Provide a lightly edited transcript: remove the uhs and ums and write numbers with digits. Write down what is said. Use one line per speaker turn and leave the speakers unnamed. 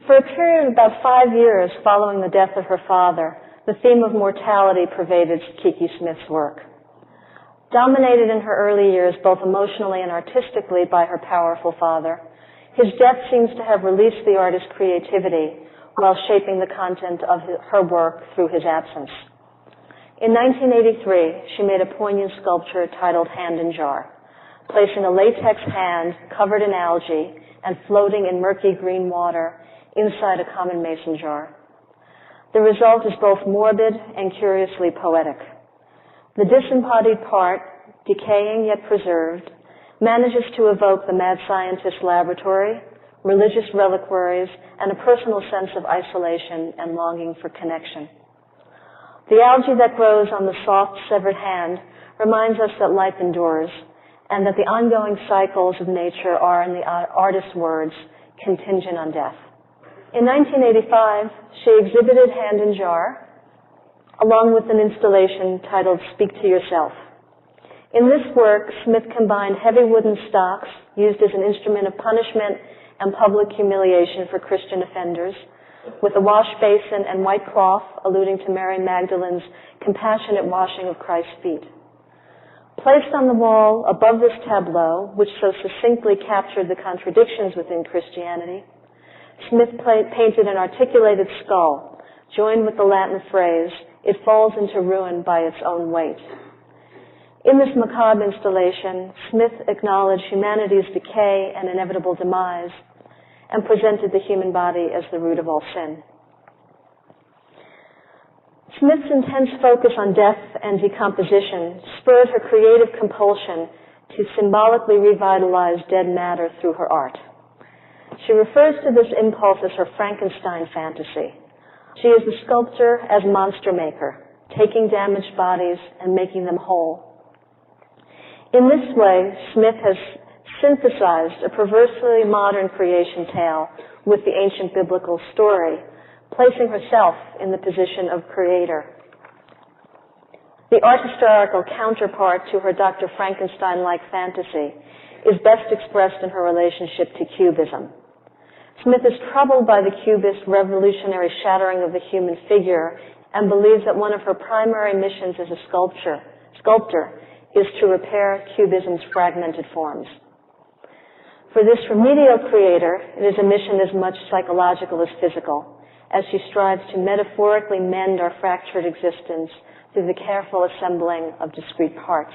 For a period of about 5 years following the death of her father, the theme of mortality pervaded Kiki Smith's work. Dominated in her early years, both emotionally and artistically, by her powerful father, his death seems to have released the artist's creativity while shaping the content of her work through his absence. In 1983, she made a poignant sculpture titled Hand in Jar, placing a latex hand covered in algae and floating in murky green water inside a common mason jar. The result is both morbid and curiously poetic. The disembodied part, decaying yet preserved, manages to evoke the mad scientist's laboratory, religious reliquaries, and a personal sense of isolation and longing for connection. The algae that grows on the soft, severed hand reminds us that life endures, and that the ongoing cycles of nature are, in the artist's words, contingent on death. In 1985, she exhibited Hand in Jar, along with an installation titled Speak to Yourself. In this work, Smith combined heavy wooden stocks used as an instrument of punishment and public humiliation for Christian offenders, with a wash basin and white cloth alluding to Mary Magdalene's compassionate washing of Christ's feet. Placed on the wall above this tableau, which so succinctly captured the contradictions within Christianity, Smith painted an articulated skull, joined with the Latin phrase, "It falls into ruin by its own weight." In this macabre installation, Smith acknowledged humanity's decay and inevitable demise, and presented the human body as the root of all sin. Smith's intense focus on death and decomposition spurred her creative compulsion to symbolically revitalize dead matter through her art. She refers to this impulse as her Frankenstein fantasy. She is the sculptor as monster maker, taking damaged bodies and making them whole. In this way, Smith has synthesized a perversely modern creation tale with the ancient biblical story, placing herself in the position of creator. The art historical counterpart to her Dr. Frankenstein-like fantasy is best expressed in her relationship to Cubism. Smith is troubled by the Cubist revolutionary shattering of the human figure and believes that one of her primary missions as a sculptor is to repair Cubism's fragmented forms. For this remedial creator, it is a mission as much psychological as physical, as she strives to metaphorically mend our fractured existence through the careful assembling of discrete parts.